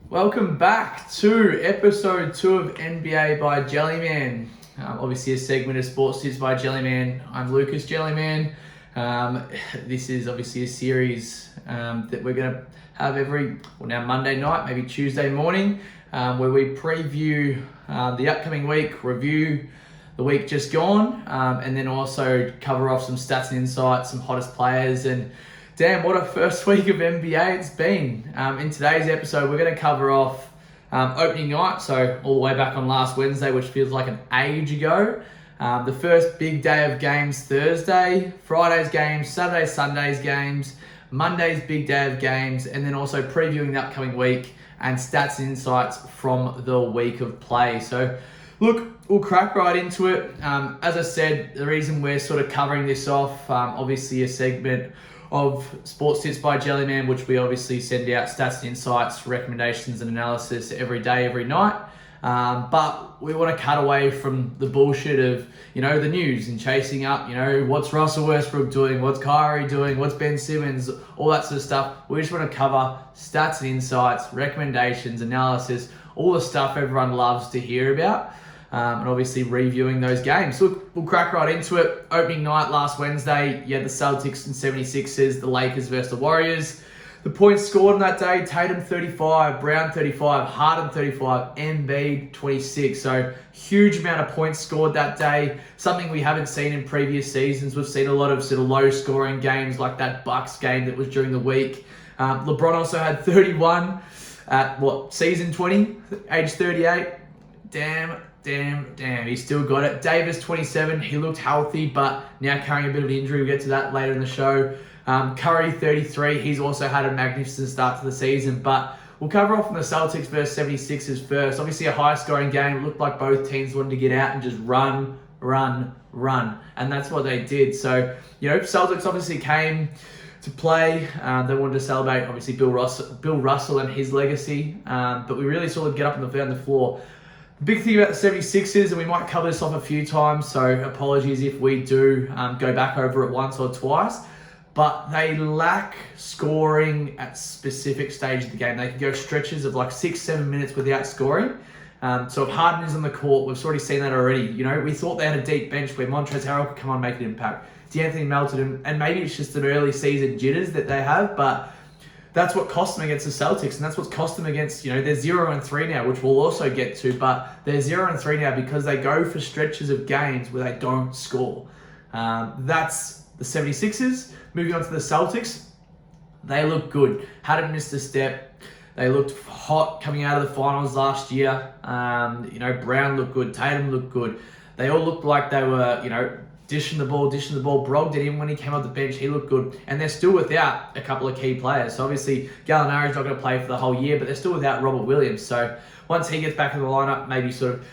Welcome back to episode 2 of NBA by Jellyman. Obviously a segment of Sports Tips by Jellyman. I'm Lucas Jellyman. This is obviously a series that we're going to have now Monday night, maybe Tuesday morning, where we preview the upcoming week, review the week just gone, and then also cover off some stats and insights, some hottest players, and damn, what a first week of NBA it's been. In today's episode, we're going to cover off opening night, so all the way back on last Wednesday, which feels like an age ago. The first big day of games Thursday, Friday's games, Saturday, Sunday's games, Monday's big day of games, and then also previewing the upcoming week and stats and insights from the week of play. So look, we'll crack right into it. As I said, the reason we're sort of covering this off, obviously a segment of Sports Tips by Jellyman, which we obviously send out stats and insights, recommendations and analysis every day, every night. But we want to cut away from the bullshit of, the news and chasing up, what's Russell Westbrook doing, what's Kyrie doing, what's Ben Simmons, all that sort of stuff. We just want to cover stats and insights, recommendations, analysis, all the stuff everyone loves to hear about. And obviously reviewing those games. So we'll crack right into it. Opening night last Wednesday, you had the Celtics and 76ers, the Lakers versus the Warriors. The points scored on that day, Tatum 35, Brown 35, Harden 35, Embiid 26. So huge amount of points scored that day. Something we haven't seen in previous seasons. We've seen a lot of sort of low scoring games like that Bucks game that was during the week. LeBron also had 31 at season 20, age 38. Damn, he still got it. Davis, 27, he looked healthy, but now carrying a bit of injury. We'll get to that later in the show. Curry, 33, he's also had a magnificent start to the season, but we'll cover off on the Celtics versus 76ers first. Obviously a high-scoring game. It looked like both teams wanted to get out and just run, and that's what they did. So, Celtics obviously came to play. They wanted to celebrate, obviously, Bill Russell and his legacy, but we really saw them get up on the floor. The big thing about the 76ers, and we might cover this off a few times, so apologies if we do go back over it once or twice, but they lack scoring at specific stages of the game. They can go stretches of like 6-7 minutes without scoring. So if Harden is on the court, we've already seen that already. We thought they had a deep bench where Montrezl Harrell could come on and make an impact. D'Anthony Melton, and maybe it's just an early season jitters that they have, but that's what cost them against the Celtics, and that's what's cost them against, they're 0-3 now, which we'll also get to, but they're 0-3 now because they go for stretches of games where they don't score. That's the 76ers. Moving on to the Celtics, they look good. Hadn't missed a step. They looked hot coming out of the finals last year. Brown looked good. Tatum looked good. They all looked like they were, dishing the ball. Brogdon, even when he came off the bench, he looked good. And they're still without a couple of key players. So obviously, Gallinari's not going to play for the whole year, but they're still without Robert Williams. So once he gets back in the lineup, maybe sort of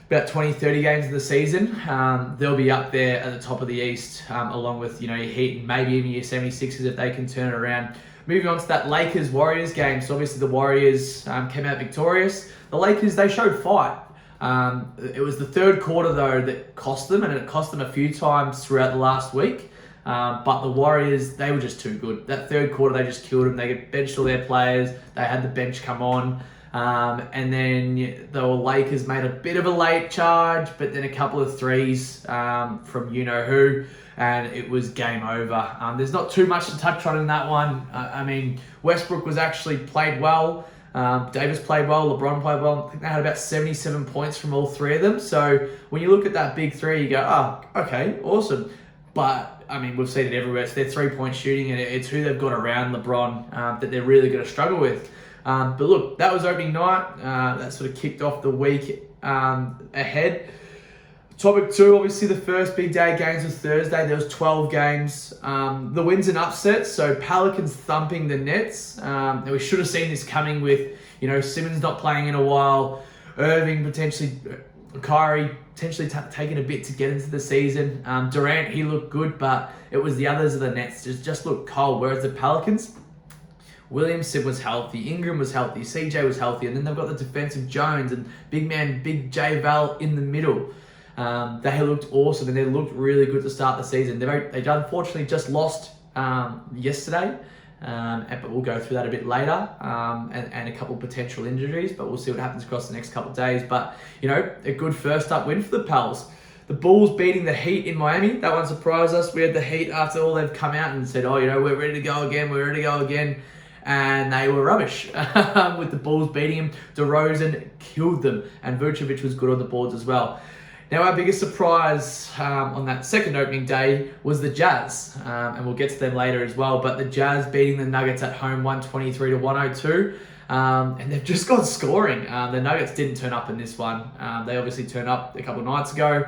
about 20, 30 games of the season, they'll be up there at the top of the East, along with, your Heat and maybe even your 76ers if they can turn it around. Moving on to that Lakers-Warriors game. So obviously the Warriors came out victorious. The Lakers, they showed fight. It was the third quarter, though, that cost them, and it cost them a few times throughout the last week. But the Warriors, they were just too good. That third quarter, they just killed them. They benched all their players. They had the bench come on. And then the Lakers made a bit of a late charge, but then a couple of threes from you-know-who, and it was game over. There's not too much to touch on in that one. Westbrook was actually played well. Davis played well, LeBron played well. I think they had about 77 points from all three of them. So when you look at that big three, you go, oh, okay, awesome. But, we've seen it everywhere. It's their three-point shooting, and it's who they've got around LeBron that they're really going to struggle with. But look, that was opening night. That sort of kicked off the week ahead. Topic 2, obviously the first big day games was Thursday. There was 12 games. The wins and upsets. So Pelicans thumping the Nets. We should have seen this coming with, Simmons not playing in a while. Irving potentially, Kyrie potentially taking a bit to get into the season. Durant, he looked good, but it was the others of the Nets just looked cold. Whereas the Pelicans, Williamson was healthy, Ingram was healthy, CJ was healthy, and then they've got the defensive Jones and big J Val in the middle. They looked awesome, and they looked really good to start the season. They unfortunately just lost yesterday but we'll go through that a bit later, and a couple of potential injuries, but we'll see what happens across the next couple of days. But, a good first up win for the Pels. The Bulls beating the Heat in Miami. That one surprised us. We had the Heat after all they've come out and said, we're ready to go again. And they were rubbish with the Bulls beating him. DeRozan killed them, and Vucevic was good on the boards as well. Now, our biggest surprise on that second opening day was the Jazz, and we'll get to them later as well. But the Jazz beating the Nuggets at home 123-102, and they've just got scoring. The Nuggets didn't turn up in this one. They obviously turned up a couple of nights ago,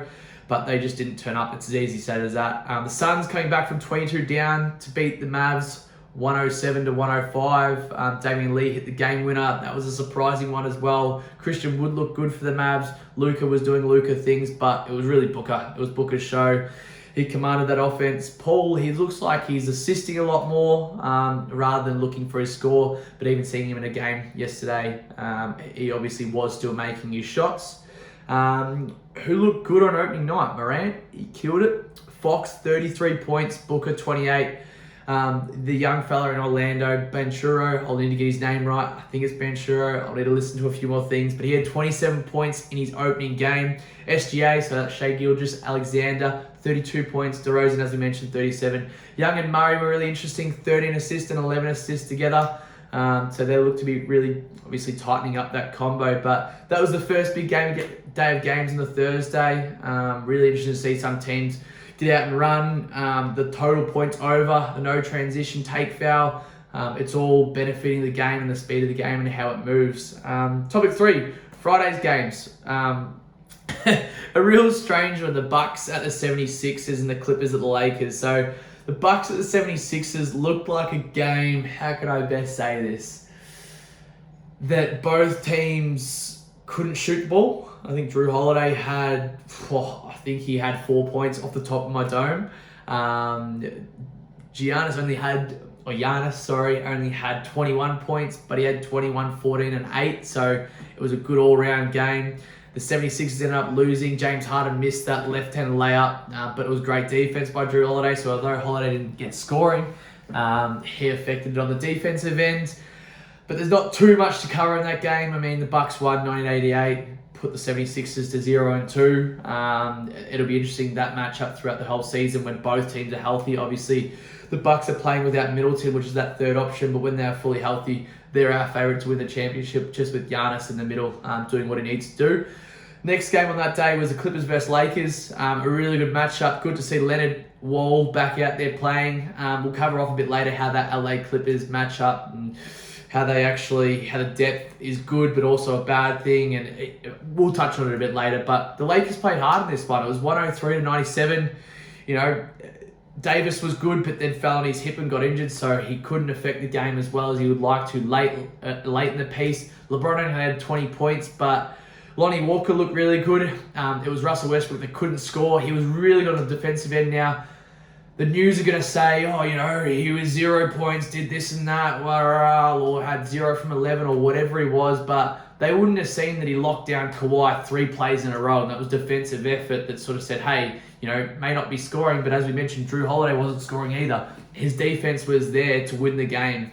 but they just didn't turn up. It's as easy said as that. The Suns coming back from 22 down to beat the Mavs 107-105. Damian Lee hit the game winner. That was a surprising one as well. Christian Wood looked good for the Mavs. Luka was doing Luka things, but it was really Booker. It was Booker's show. He commanded that offense. Paul, he looks like he's assisting a lot more rather than looking for his score. But even seeing him in a game yesterday, he obviously was still making his shots. Who looked good on opening night? Morant, he killed it. Fox, 33 points. Booker, 28. The young fella in Orlando, Banchero, I'll need to get his name right. I think it's Banchero. I'll need to listen to a few more things. But he had 27 points in his opening game. SGA, so that's Shai Gilgeous-Alexander, 32 points. DeRozan, as we mentioned, 37. Young and Murray were really interesting, 13 assists and 11 assists together. So they look to be really, obviously, tightening up that combo. But that was the first big day of games on the Thursday. Really interesting to see some teams get out and run, the total points over, the no transition take foul. It's all benefiting the game and the speed of the game and how it moves. Topic 3, Friday's games. A real strange one, the Bucks at the 76ers and the Clippers at the Lakers. So the Bucks at the 76ers looked like a game, how can I best say this, that both teams couldn't shoot the ball. I think Drew Holiday had, I think he had 4 points off the top of my dome. Giannis only had 21 points, but he had 21, 14, and 8. So it was a good all-round game. The 76ers ended up losing. James Harden missed that left-handed layup, but it was great defense by Drew Holiday. So although Holiday didn't get scoring, he affected it on the defensive end. But there's not too much to cover in that game. I mean, the Bucks won 98-88, put the 76ers to 0-2. It'll be interesting, that matchup throughout the whole season when both teams are healthy. Obviously, the Bucks are playing without Middleton, which is that third option, but when they're fully healthy, they're our favourite to win the championship, just with Giannis in the middle doing what he needs to do. Next game on that day was the Clippers versus Lakers. A really good matchup. Good to see Leonard Wall back out there playing. We'll cover off a bit later how that LA Clippers match up and how the depth is good, but also a bad thing, and we'll touch on it a bit later. But the Lakers played hard in this one. It was 103-97. Davis was good, but then fell on his hip and got injured, so he couldn't affect the game as well as he would like to late in the piece. LeBron only had 20 points, but Lonnie Walker looked really good. It was Russell Westbrook that couldn't score. He was really good on the defensive end now. The news are going to say, he was 0 points, did this and that, or had 0 from 11 or whatever he was, but they wouldn't have seen that he locked down Kawhi 3 plays in a row, and that was defensive effort that sort of said, hey, may not be scoring, but as we mentioned, Drew Holiday wasn't scoring either. His defense was there to win the game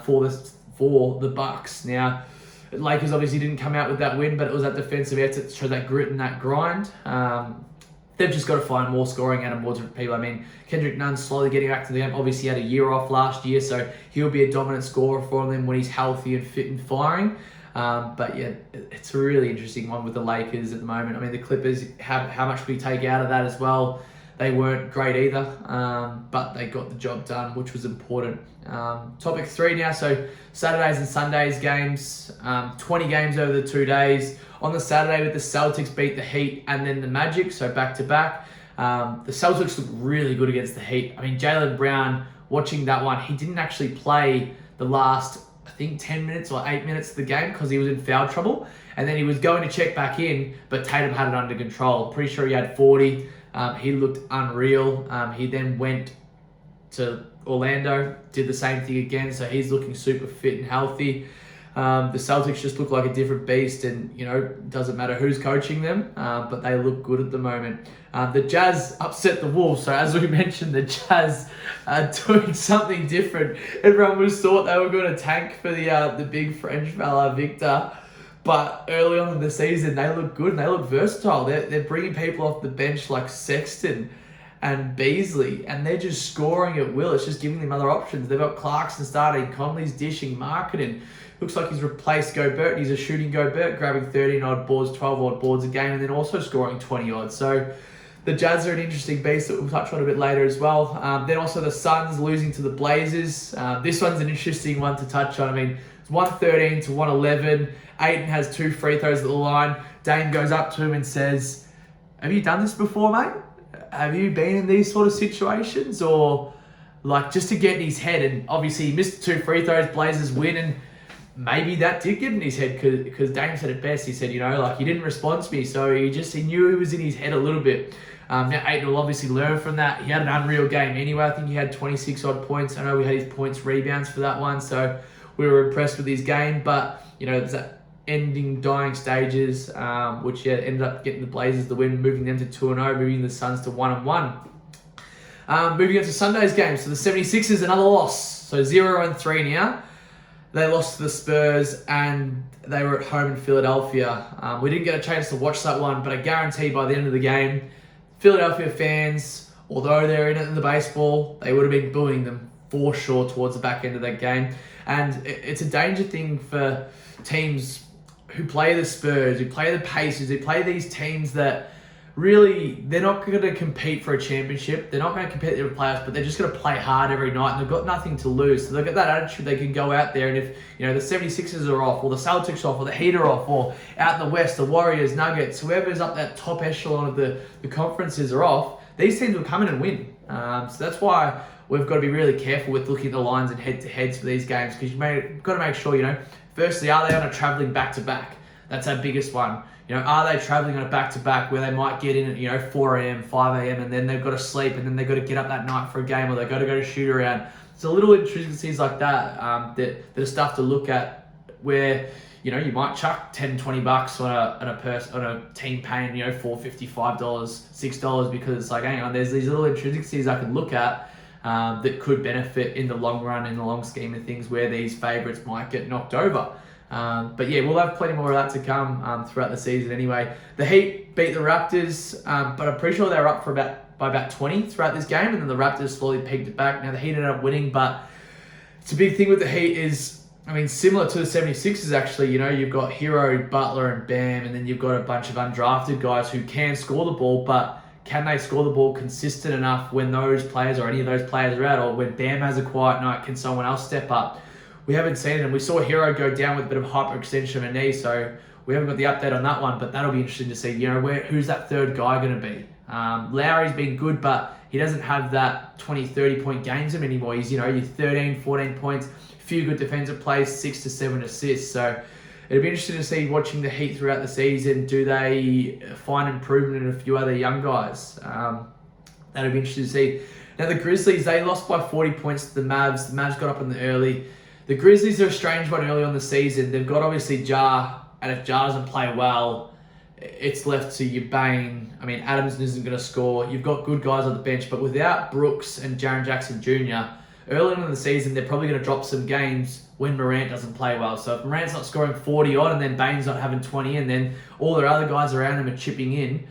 for the Bucks. Now, Lakers obviously didn't come out with that win, but it was that defensive effort to show that grit and that grind. They've just got to find more scoring out of more different people. I mean, Kendrick Nunn's slowly getting back to the game. Obviously, he had a year off last year, so he'll be a dominant scorer for them when he's healthy and fit and firing. But yeah, it's a really interesting one with the Lakers at the moment. I mean, the Clippers, how much we take out of that as well. They weren't great either, but they got the job done, which was important. Topic 3 now, so Saturdays and Sundays games, 20 games over the 2 days. On the Saturday, with the Celtics beat the Heat and then the Magic, so back-to-back. The Celtics looked really good against the Heat. I mean, Jaylen Brown, watching that one, he didn't actually play the last, I think, 10 minutes or 8 minutes of the game because he was in foul trouble. And then he was going to check back in, but Tatum had it under control. Pretty sure he had 40. He looked unreal. He then went to Orlando, did the same thing again, so he's looking super fit and healthy. The Celtics just look like a different beast, and it doesn't matter who's coaching them, but they look good at the moment. The Jazz upset the Wolves, so as we mentioned, the Jazz are doing something different. Everyone was thought they were going to tank for the big French fella Victor, but early on in the season they look good and they look versatile. They're bringing people off the bench like Sexton and Beasley, and they're just scoring at will. It's just giving them other options. They've got Clarkson starting, Conley's dishing, marketing. Looks like he's replaced Gobert. He's a shooting Gobert, grabbing 13-odd boards, 12-odd boards a game, and then also scoring 20-odd. So the Jazz are an interesting beast that we'll touch on a bit later as well. Then also the Suns losing to the Blazers. This one's an interesting one to touch on. I mean, it's 113 to 111. Ayton has 2 free throws at the line. Dame goes up to him and says, "Have you done this before, mate? Have you been in these sort of situations?" Or like just to get in his head. And obviously he missed 2 free throws, Blazers win, and maybe that did get in his head because Dame said it best. He said, he didn't respond to me, so he knew he was in his head a little bit. Now Ayton will obviously learn from that. He had an unreal game anyway. I think he had 26 odd points. I know we had his points rebounds for that one, so we were impressed with his game. But there's that dying stages, which ended up getting the Blazers the win, moving them to 2-0, moving the Suns to 1-1. Moving on to Sunday's game, so the 76ers, another loss, so 0-3 now. They lost to the Spurs and they were at home in Philadelphia. We didn't get a chance to watch that one, but I guarantee by the end of the game, Philadelphia fans, although they're in it in the baseball, they would have been booing them for sure towards the back end of that game. And it's a danger thing for teams who play the Spurs, who play the Pacers, who play these teams that really, they're not going to compete for a championship. They're not going to compete in the playoffs, but they're just going to play hard every night, and they've got nothing to lose. So they've got that attitude. They can go out there, and if the 76ers are off, or the Celtics are off, or the Heat are off, or out in the West, the Warriors, Nuggets, whoever's up that top echelon of the conferences are off, these teams will come in and win. So that's why we've got to be really careful with looking at the lines and head-to-heads for these games, because you've got to make sure, firstly, are they on a travelling back-to-back? That's our biggest one. Are they travelling on a back-to-back where they might get in at 4 a.m., 5 a.m., and then they've got to sleep, and then they've got to get up that night for a game, or they've got to go to shoot around. So little intricacies like that that are stuff to look at where, you might chuck $10-20 on a team paying, $4.50, $5, $6 because it's like, hang on, there's these little intricacies I can look at that could benefit in the long run, in the long scheme of things, where these favourites might get knocked over. But yeah, we'll have plenty more of that to come throughout the season anyway. The Heat beat the Raptors, but I'm pretty sure they were up by about 20 throughout this game, and then the Raptors slowly peaked it back. Now the Heat ended up winning, but it's a big thing with the Heat is, similar to the 76ers actually, you've got Hero, Butler and Bam, and then you've got a bunch of undrafted guys who can score the ball, but can they score the ball consistent enough when those players or any of those players are out, or when Bam has a quiet night, can someone else step up? We haven't seen it, and we saw Hero go down with a bit of hyperextension of a knee, so we haven't got the update on that one, but that'll be interesting to see, who's that third guy going to be? Lowry's been good, but he doesn't have that 20, 30-point games anymore. He's, your 13, 14 points, a few good defensive plays, 6 to 7 assists, so it'll be interesting to see, watching the Heat throughout the season, do they find improvement in a few other young guys? That'll be interesting to see. Now the Grizzlies, they lost by 40 points to the Mavs. The Mavs got up in the early. The Grizzlies are a strange one early on the season. They've got obviously Jar, and if Jar doesn't play well, it's left to your Bane. Adams isn't going to score. You've got good guys on the bench, but without Brooks and Jaren Jackson Jr., early on in the season, they're probably going to drop some games when Morant doesn't play well. So if Morant's not scoring 40 odd, and then Bane's not having 20, and then all their other guys around him are chipping in,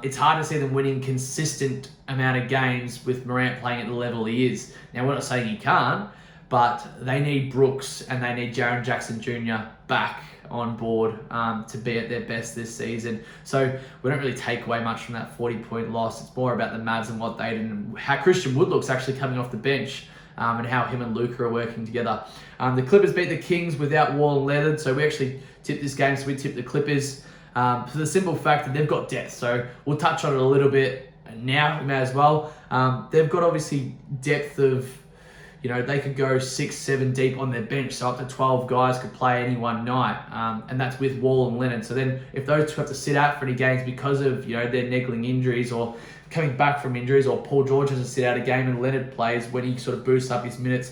it's hard to see them winning consistent amount of games with Morant playing at the level he is. Now, we're not saying he can't, but they need Brooks and they need Jaren Jackson Jr. back on board to be at their best this season. So we don't really take away much from that 40-point loss. It's more about the Mavs and what they did, and how Christian Wood looks actually coming off the bench, and how him and Luka are working together. The Clippers beat the Kings without Wall and Leonard, so we actually tipped this game, so we tipped the Clippers for the simple fact that they've got depth. So we'll touch on it a little bit now, we may as well. They've got obviously depth of, they could go 6, 7 deep on their bench, so up to 12 guys could play any one night, and that's with Wall and Leonard. So then if those two have to sit out for any games because of, their niggling injuries or coming back from injuries, or Paul George has to sit out a game and Leonard plays when he sort of boosts up his minutes,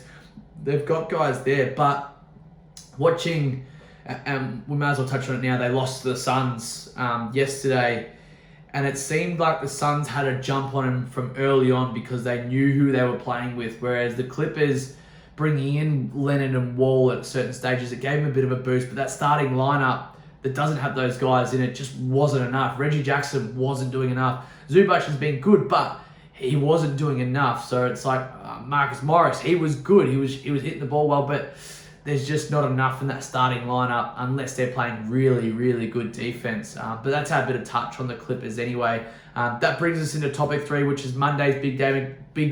they've got guys there. But watching, we might as well touch on it now, they lost to the Suns yesterday, and it seemed like the Suns had a jump on them from early on because they knew who they were playing with, whereas the Clippers bringing in Leonard and Wall at certain stages, it gave them a bit of a boost, but that starting lineup that doesn't have those guys in it just wasn't enough. Reggie Jackson wasn't doing enough. Zubac has been good, but he wasn't doing enough. So it's like Marcus Morris, he was good. He was hitting the ball well, but there's just not enough in that starting lineup unless they're playing really, really good defense. But that's had a bit of touch on the Clippers anyway. That brings us into topic 3, which is Monday's big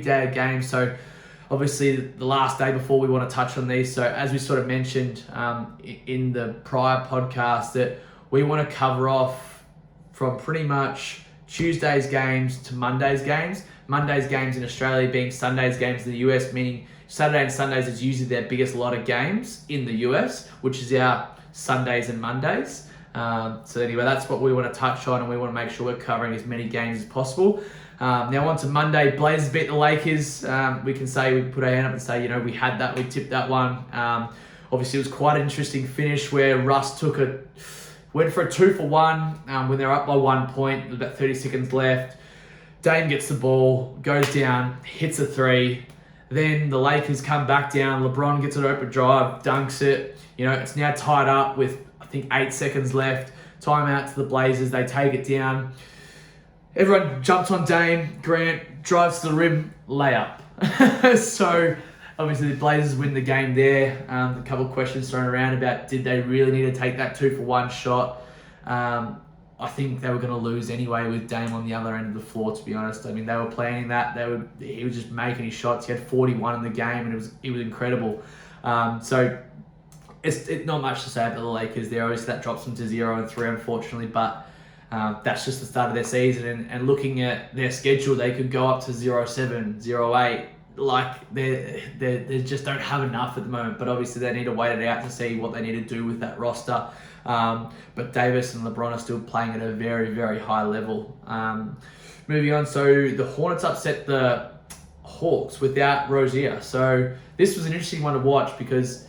day of games. So obviously the last day before we want to touch on these. So as we sort of mentioned in the prior podcast, that we want to cover off from pretty much Tuesday's games to Monday's games. Monday's games in Australia being Sunday's games in the US, meaning Saturday and Sundays is usually their biggest lot of games in the US, which is our Sundays and Mondays. So anyway, that's what we want to touch on, and we want to make sure we're covering as many games as possible. Now on to Monday, Blazers beat the Lakers. We can say, we put our hand up and say, we had that, we tipped that one. Obviously it was quite an interesting finish where Russ went for a 2-for-1 when they're up by 1 point, with about 30 seconds left. Dame gets the ball, goes down, hits a 3. Then the Lakers come back down. LeBron gets an open drive, dunks it. It's now tied up with, I think, 8 seconds left. Timeout to the Blazers. They take it down. Everyone jumps on Dame. Grant drives to the rim, layup. So obviously the Blazers win the game there. A couple of questions thrown around about did they really need to take that 2-for-1 shot. I think they were going to lose anyway with Dame on the other end of the floor, to be honest. I mean, they were planning that. He was just making his shots. He had 41 in the game, and it was incredible. So it's not much to say about the Lakers there. Obviously, that drops them to 0-3, unfortunately, but that's just the start of their season. And looking at their schedule, they could go up to 0-7, 0-8. Like, they just don't have enough at the moment. But obviously, they need to wait it out to see what they need to do with that roster. But Davis and LeBron are still playing at a very, very high level. Moving on, so the Hornets upset the Hawks without Rozier. So this was an interesting one to watch because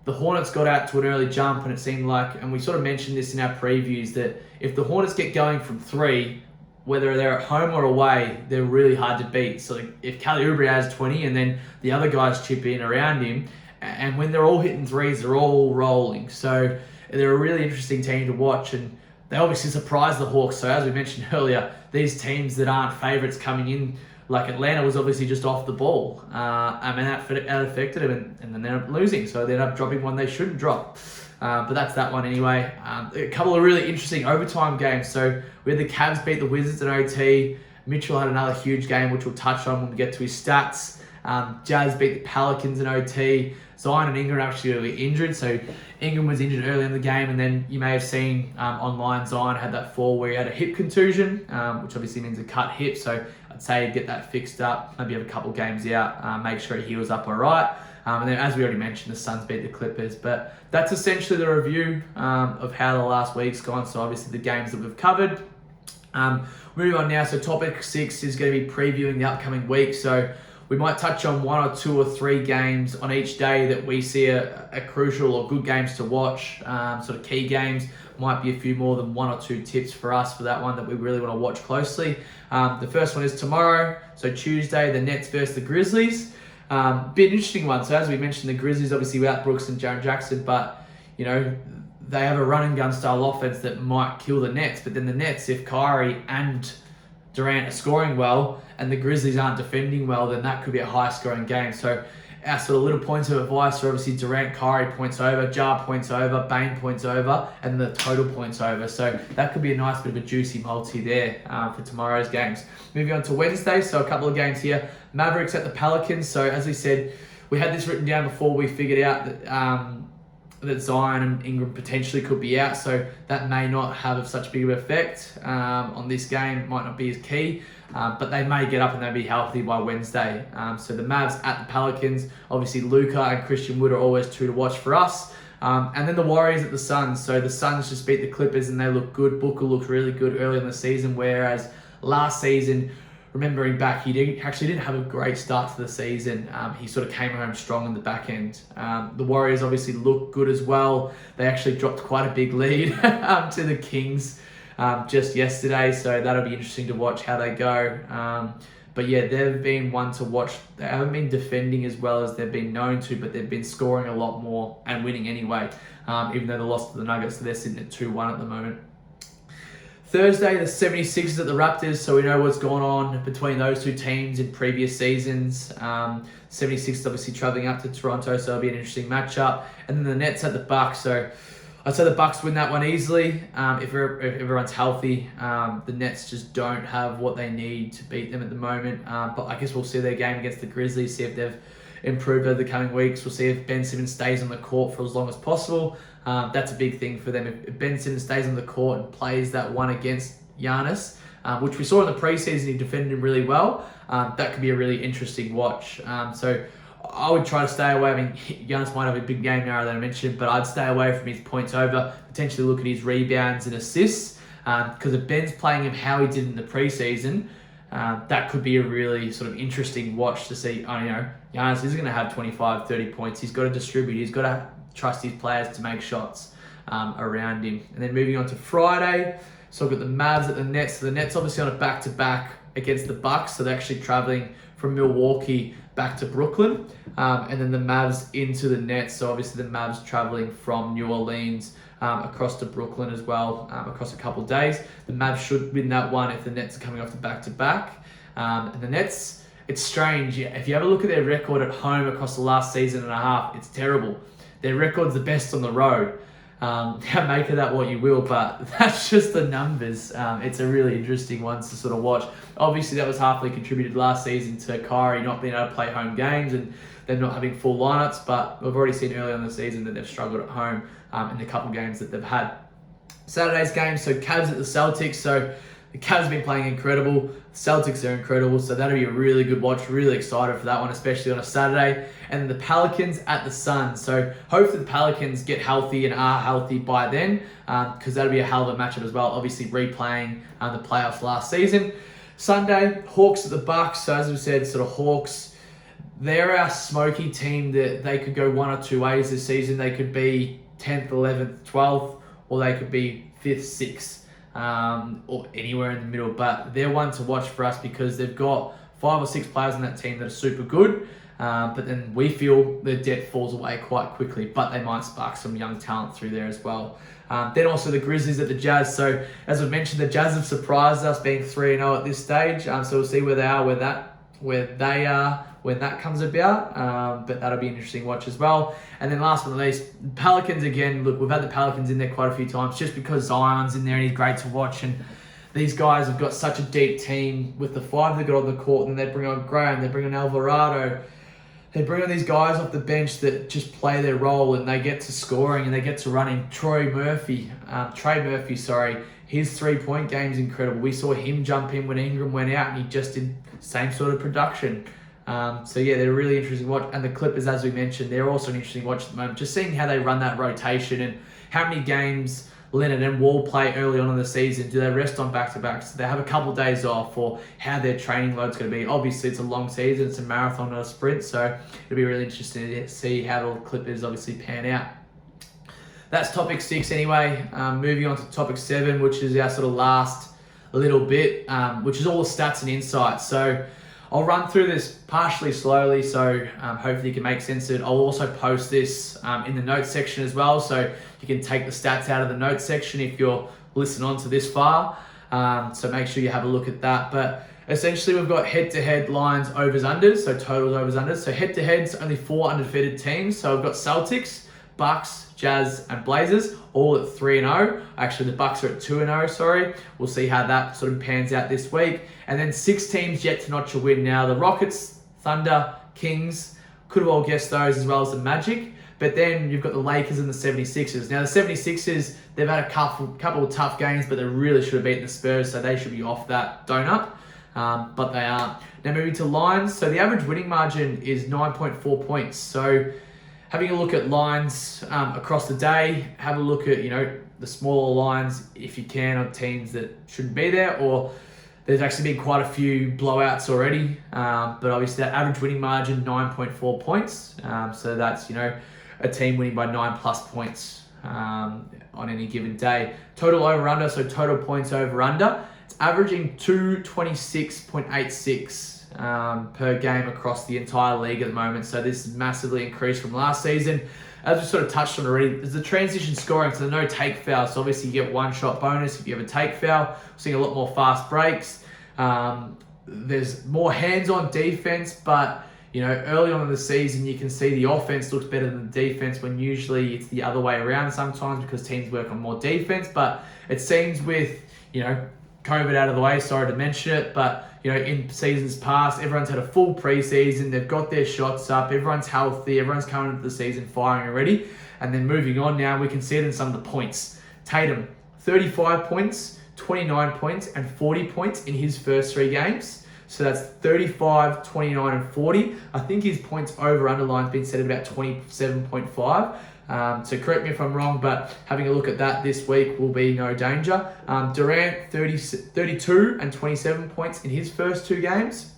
the Hornets got out to an early jump, and it seemed like, and we sort of mentioned this in our previews, that if the Hornets get going from 3, whether they're at home or away, they're really hard to beat. So if Kelly Oubre has 20 and then the other guys chip in around him, and when they're all hitting threes, they're all rolling. So they're a really interesting team to watch, and they obviously surprised the Hawks. So as we mentioned earlier, these teams that aren't favourites coming in, like Atlanta was obviously just off the ball. And that affected them, and then they're losing. So they ended up dropping one they shouldn't drop. But that's that one anyway. A couple of really interesting overtime games. So we had the Cavs beat the Wizards in OT. Mitchell had another huge game, which we'll touch on when we get to his stats. Jazz beat the Pelicans in OT. Zion and Ingram actually were injured. So Ingram was injured early in the game, and then you may have seen online Zion had that fall where he had a hip contusion, which obviously means a cut hip. So I'd say get that fixed up, maybe have a couple games out, make sure he heals up all right. And then, as we already mentioned, the Suns beat the Clippers. But that's essentially the review of how the last week's gone. So obviously the games that we've covered. Moving on now. So topic 6 is going to be previewing the upcoming week. So we might touch on 1 or 2 or 3 games on each day that we see a crucial or good games to watch. Sort of key games. Might be a few more than 1 or 2 tips for us for that one that we really want to watch closely. The first one is tomorrow. So Tuesday, the Nets versus the Grizzlies. Bit interesting one. So as we mentioned, the Grizzlies obviously without Brooks and Jaren Jackson, but they have a run and gun style offense that might kill the Nets. But then the Nets, if Kyrie and Durant are scoring well and the Grizzlies aren't defending well, then that could be a high scoring game. So our sort of little points of advice are obviously Durant, Kyrie points over, Jar points over, Bane points over, and the total points over. So that could be a nice bit of a juicy multi there for tomorrow's games. Moving on to Wednesday, so a couple of games here. Mavericks at the Pelicans. So as we said, we had this written down before we figured out that Zion and Ingram potentially could be out. So that may not have such big of an effect on this game. Might not be as key. But they may get up and they'll be healthy by Wednesday. So the Mavs at the Pelicans. Obviously, Luka and Christian Wood are always 2 to watch for us. And then the Warriors at the Suns. So the Suns just beat the Clippers and they look good. Booker looked really good early in the season, whereas last season, remembering back, he didn't have a great start to the season. He sort of came home strong in the back end. The Warriors obviously look good as well. They actually dropped quite a big lead to the Kings just yesterday, so that'll be interesting to watch how they go. But yeah, they've been one to watch. They haven't been defending as well as they've been known to, but they've been scoring a lot more and winning anyway, even though they lost to the Nuggets, so they're sitting at 2-1 at the moment. Thursday, the 76ers at the Raptors, so we know what's going on between those two teams in previous seasons. 76ers obviously travelling up to Toronto, so it'll be an interesting matchup. And then the Nets at the Bucks, so I'd say the Bucks win that one easily if everyone's healthy. The Nets just don't have what they need to beat them at the moment. But I guess we'll see their game against the Grizzlies, see if they've improved over the coming weeks. We'll see if Ben Simmons stays on the court for as long as possible. That's a big thing for them. If Ben Simmons stays on the court and plays that one against Giannis, which we saw in the preseason, he defended him really well, that could be a really interesting watch. So I would try to stay away. I mean, Giannis might have a big game now that I mentioned, but I'd stay away from his points over, potentially look at his rebounds and assists, because if Ben's playing him how he did in the preseason, that could be a really sort of interesting watch to see. Giannis is going to have 25, 30 points. He's got to distribute. He's got to trust his players to make shots around him. And then moving on to Friday, so I've got the Mavs at the Nets. So the Nets obviously on a back-to-back against the Bucks, so they're actually traveling from Milwaukee back to Brooklyn. And then the Mavs into the Nets, so obviously the Mavs traveling from New Orleans across to Brooklyn as well, across a couple of days. The Mavs should win that one if the Nets are coming off the back-to-back. And the Nets, it's strange. If you have a look at their record at home across the last season and a half, it's terrible. Their record's the best on the road. Make of that what you will, but that's just the numbers. It's a really interesting one to sort of watch. Obviously, that was halfly contributed last season to Kyrie not being able to play home games and them not having full lineups, but we've already seen early on the season that they've struggled at home in the couple games that they've had. Saturday's game, so Cavs at the Celtics. So the Cavs have been playing incredible. The Celtics are incredible, so that'll be a really good watch. Really excited for that one, especially on a Saturday. And then the Pelicans at the Suns. So hopefully the Pelicans get healthy and are healthy by then, because that'll be a hell of a matchup as well. Obviously replaying the playoffs last season. Sunday, Hawks at the Bucks. So as we said, sort of Hawks, they're our smoky team that they could go one or two ways this season. They could be 10th, 11th, 12th, or they could be 5th, 6th, or anywhere in the middle. But they're one to watch for us because they've got 5 or 6 players on that team that are super good. But then we feel the depth falls away quite quickly, but they might spark some young talent through there as well. Then also the Grizzlies at the Jazz. So as I mentioned, the Jazz have surprised us being 3-0 at this stage. So we'll see where they are, where they are when that comes about. But that'll be an interesting watch as well. And then last but not least, Pelicans again. Look, we've had the Pelicans in there quite a few times just because Zion's in there and he's great to watch. And these guys have got such a deep team with the 5 they've got on the court. And they bring on Graham, they bring on Alvarado. They bring on these guys off the bench that just play their role and they get to scoring and they get to running. Trey Murphy, his 3-point game's incredible. We saw him jump in when Ingram went out and he just did same sort of production. So yeah, they're a really interesting watch. And the Clippers, as we mentioned, they're also an interesting watch at the moment. Just seeing how they run that rotation and how many games Leonard and Wall play early on in the season. Do they rest on back-to-backs? Do they have a couple of days off, or how their training load's going to be? Obviously, it's a long season. It's a marathon, not a sprint. So it'll be really interesting to see how the Clippers obviously pan out. That's topic 6 anyway. Moving on to topic 7, which is our sort of last little bit, which is all the stats and insights. So I'll run through this partially slowly, so hopefully you can make sense of it. I'll also post this in the notes section as well, so you can take the stats out of the notes section if you're listening on to this far. So make sure you have a look at that. But essentially we've got head-to-head lines, overs, unders, so totals, overs, unders. So head-to-head's only 4 undefeated teams. So I've got Celtics, Bucks, Jazz, and Blazers, all at 3-0. Actually, the Bucks are at 2-0, sorry. We'll see how that sort of pans out this week. And then 6 teams yet to notch a win. Now, the Rockets, Thunder, Kings, could have all guessed those as well as the Magic. But then you've got the Lakers and the 76ers. Now, the 76ers, they've had a couple of tough games, but they really should have beaten the Spurs, so they should be off that donut. But they aren't. Now, moving to lines. So the average winning margin is 9.4 points. So having a look at lines across the day, have a look at, the smaller lines if you can on teams that shouldn't be there, or There's actually been quite a few blowouts already, but obviously that average winning margin, 9.4 points. So that's, a team winning by 9+ points on any given day. Total over-under, so total points over-under, it's averaging 226.86 per game across the entire league at the moment. So this is massively increased from last season. As we sort of touched on already, there's the transition scoring, so no take foul. So obviously you get 1 shot bonus if you have a take foul. We're seeing a lot more fast breaks. There's more hands-on defense, but early on in the season, you can see the offense looks better than the defense when usually it's the other way around sometimes because teams work on more defense. But it seems with, COVID out of the way, sorry to mention it, but in seasons past, everyone's had a full preseason. They've got their shots up. Everyone's healthy. Everyone's coming into the season firing already. And then moving on now, we can see it in some of the points. Tatum, 35 points, 29 points, and 40 points in his first 3 games. So that's 35, 29, and 40. I think his points over underline's been set at about 27.5. So correct me if I'm wrong, but having a look at that this week will be no danger. Durant, 32 and 27 points in his first 2 games.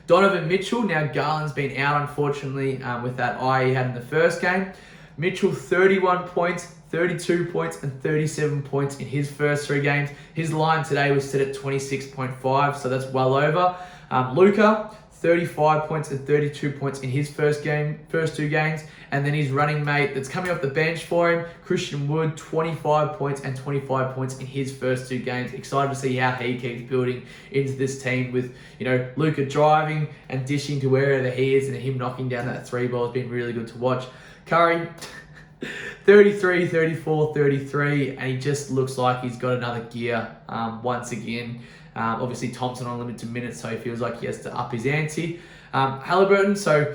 Donovan Mitchell, now Garland's been out unfortunately with that eye he had in the first game. Mitchell, 31 points, 32 points, and 37 points in his first 3 games. His line today was set at 26.5, so that's well over. Luka, 35 points and 32 points in his first 2 games. And then his running mate that's coming off the bench for him, Christian Wood, 25 points and 25 points in his first 2 games. Excited to see how he keeps building into this team with, Luka driving and dishing to wherever he is and him knocking down that 3 ball has been really good to watch. Curry, 33, 34, 33, and he just looks like he's got another gear once again. Obviously, Thompson on limited minutes, so he feels like he has to up his ante. Halliburton, so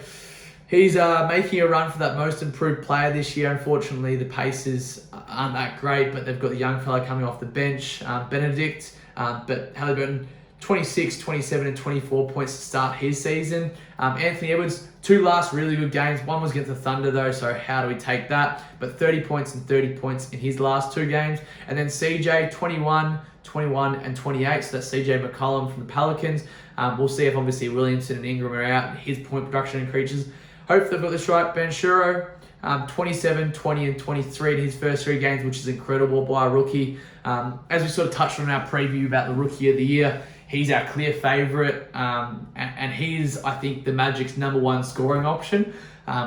he's making a run for that most improved player this year. Unfortunately, the Pacers aren't that great, but they've got the young fella coming off the bench, Benedict. But Halliburton, 26, 27, and 24 points to start his season. Anthony Edwards, 2 last really good games. One was against the Thunder though, so how do we take that? But 30 points and 30 points in his last 2 games. And then CJ, 21, 21, and 28. So that's CJ McCollum from the Pelicans. We'll see if obviously Williamson and Ingram are out. His point production increases. Hopefully I've got this right. Ben Shuro, 27, 20, and 23 in his first 3 games, which is incredible by a rookie. As we sort of touched on in our preview about the Rookie of the Year, he's our clear favourite, and he's, I think, the Magic's #1 scoring option,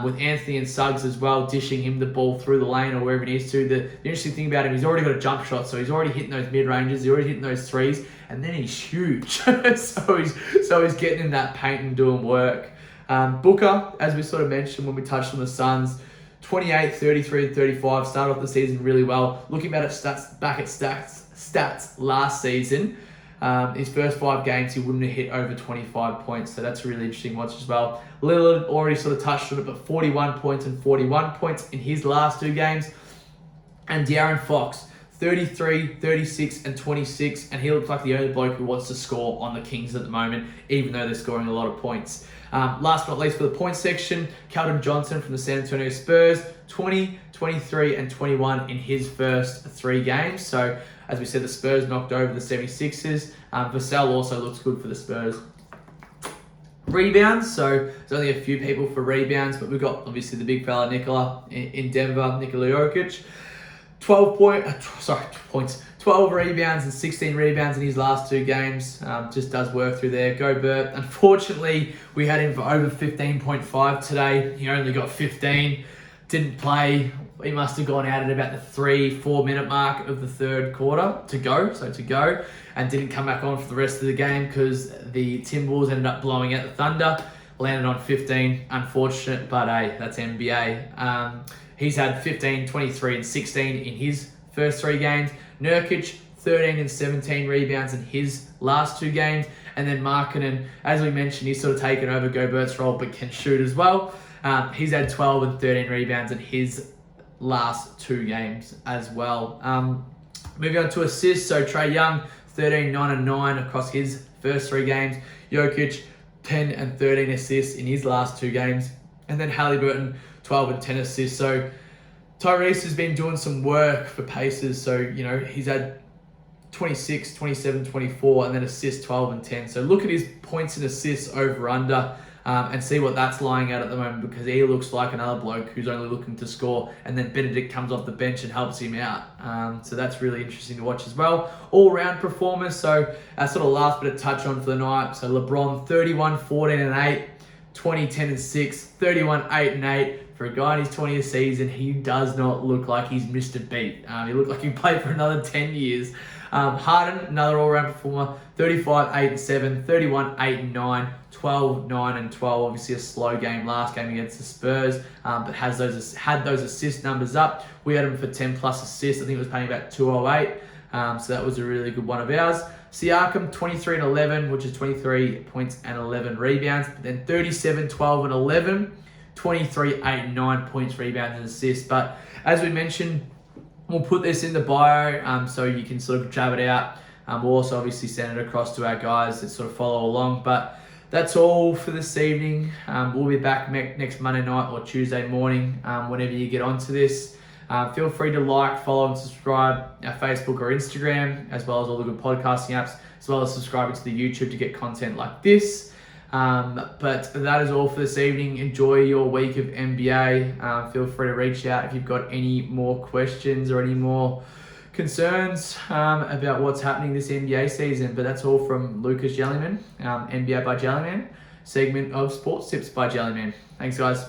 with Anthony and Suggs as well, dishing him the ball through the lane or wherever he needs to. The interesting thing about him, he's already got a jump shot, so he's already hitting those mid-ranges, he's already hitting those 3s, and then he's huge. so he's getting in that paint and doing work. Booker, as we sort of mentioned when we touched on the Suns, 28, 33, and 35, started off the season really well. Looking back at stats last season, his first 5 games, he wouldn't have hit over 25 points. So that's a really interesting watch as well. Lillard already sort of touched on it, but 41 points and 41 points in his last 2 games. And De'Aaron Fox, 33, 36, and 26. And he looks like the only bloke who wants to score on the Kings at the moment, even though they're scoring a lot of points. Last but not least for the points section, Keldon Johnson from the San Antonio Spurs, 20, 23, and 21 in his first 3 games. So, as we said, the Spurs knocked over the 76ers. Vassell also looks good for the Spurs. Rebounds, so there's only a few people for rebounds, but we've got obviously the big fella Nikola in Denver, Nikola Jokic. 12 rebounds and 16 rebounds in his last 2 games. Just does work through there. Gobert, unfortunately, we had him for over 15.5 today. He only got 15. Didn't play. He must have gone out at about the 3-4 minute mark of the 3rd quarter to go, and didn't come back on for the rest of the game because the Timberwolves ended up blowing out the Thunder. Landed on 15. Unfortunate, but hey, that's NBA. He's had 15, 23, and 16 in his first 3 games. Nurkic, 13 and 17 rebounds in his last 2 games. And then Markkanen, as we mentioned, he's sort of taken over Gobert's role, but can shoot as well. He's had 12 and 13 rebounds in his last 2 games as well. Moving on to assists, so Trae Young, 13, 9, and 9 across his first 3 games. Jokic, 10 and 13 assists in his last 2 games. And then Halliburton, 12 and 10 assists. So Tyrese has been doing some work for Pacers. So, he's had 26, 27, 24, and then assists 12 and 10. So look at his points and assists over under and see what that's lying at the moment, because he looks like another bloke who's only looking to score, and then Benedict comes off the bench and helps him out. So that's really interesting to watch as well. All-round performers, so sort of last bit of touch on for the night. So LeBron, 31, 14 and 8, 20, 10 and 6, 31, 8 and 8. For a guy in his 20th season, he does not look like he's missed a beat. He looked like he played for another 10 years. Harden, another all-round performer, 35, 8 and 7, 31, 8 and 9, 12, 9 and 12. Obviously a slow game last game against the Spurs, but had those assist numbers up. We had him for 10 plus assists. I think it was paying about 208. So that was a really good one of ours. Siakam, 23 and 11, which is 23 points and 11 rebounds. But then 37, 12 and 11, 23, 8 and 9 points, rebounds and assists. But as we mentioned, we'll put this in the bio so you can sort of jab it out. We'll also obviously send it across to our guys that sort of follow along. But that's all for this evening. We'll be back next Monday night or Tuesday morning whenever you get onto this. Feel free to like, follow and subscribe our Facebook or Instagram, as well as all the good podcasting apps, as well as subscribing to the YouTube to get content like this. But that is all for this evening. Enjoy your week of NBA. Feel free to reach out if you've got any more questions or any more concerns about what's happening this NBA season. But that's all from Lucas Jellyman, NBA by Jellyman, segment of Sports Tips by Jellyman. Thanks, guys.